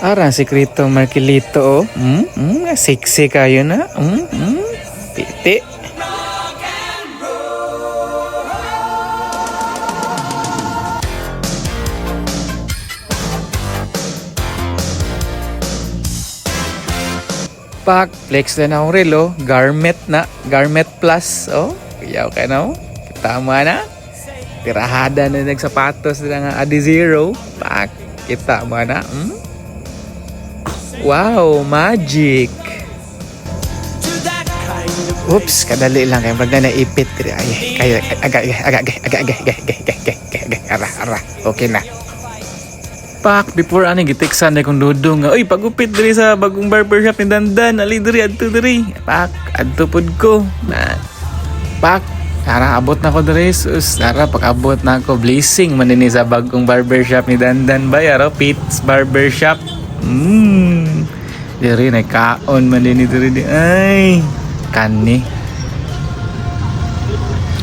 Arang sikreto Markelito, oh. Sexy kayo na. Titi. Pak, flex na akong relo. Garment na. Garment plus, oh. Kuyaw ka na, oh. Tama na. Tirahada na nagsapatos na nga Adizero. Pak, kita mo na. Wow, magic. Oops, kadali lang kayo. Pag na naipit. Ay, ara. Okay na. Pak, before ani gitiksan na kong dudong. Uy, pagupit diri sa bagong barbershop ni Dandan. Ali diri, adto diri. Pak, adto pod ko. Pak, tara, abot na ko diri. Sus, tara, pag-abot na ako. Blessing manini sa bagong barbershop ni Dandan. Bayaro, Pete's Barbershop. Diri na kaon man din diri di. Ay, kani.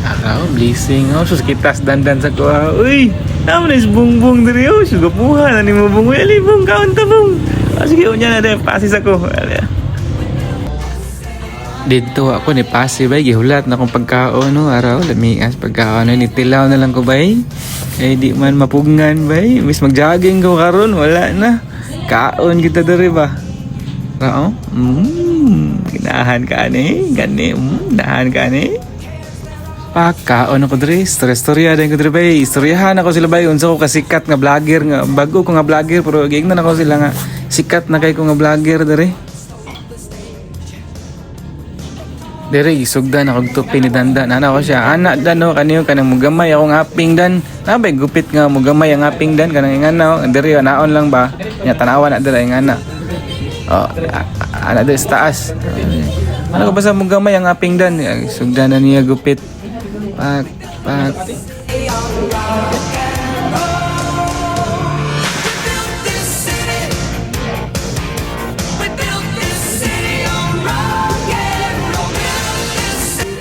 Araw, blessing. Oh, sus kitas Dandan sa kuha. Uy, naman is bungbong diri. Oh, suga puha na ni mo bung. Uy, alibong, kaon ta bung. Sige, unya na din. Pasis ako. Dito ako ni Pasi bay. Gihulat na akong pagkaon. No? Araw, lamias pagkaon. Nitilaw na lang ko bay. Eh, di man mapugngan bay. Mis mag-jogging ko karon. Wala na. Kaon kita diri ba? Rao? Ginahan ka ni. Gani. Ginahan ka ni. Kaon ako diri. Storya din ko diri bay. Istoryahan ako sila bay. Unsa ko kasikat nga vlogger nga. Bago ko nga vlogger. Pero gignan ako sila nga. Sikat na kay ko nga vlogger diri. Diri, isugdan ako tupi ni Dandan. Ano ko siya? Anak dan no. Kaniyo kanang mugamay akong aping dan. Nabay gupit nga mugamay ang aping dan. Kanang inganaw. Diri, naon lang ba? Nya tanawa na diri ingana. Oh, anak diri sa taas. Ano ko ba sa mugamay ang aping dan? Sugdan na niya gupit. Pak.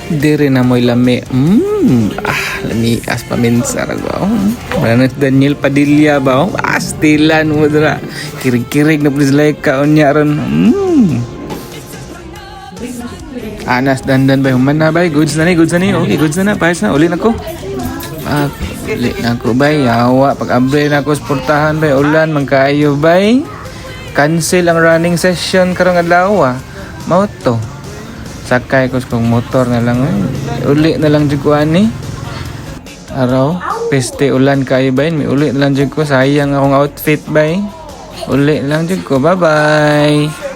Diri na mo'y lami. Lami as paminsar ko. Mananat Daniel Padilla ba? Astilan mo dira. Kirig-kirig na please like ka onya ron. Anas Dandan ba? Human na ba? Goods na ni. Okay, goods na. Pahis na. Uli na ko. Uli na ko ba? Yawa. Pag-abre na ko sportahan ba? Ulan. Magkaayo ba? Cancel ang running session karong adlaw. Mao to. Sakay ko kung motor na lang. Uli na lang dyan ko ani. Araw. Peste ulan kayo ba? May uli na lang dyan ko. Sayang akong outfit ba? Uli lang dyan ko. Bye-bye.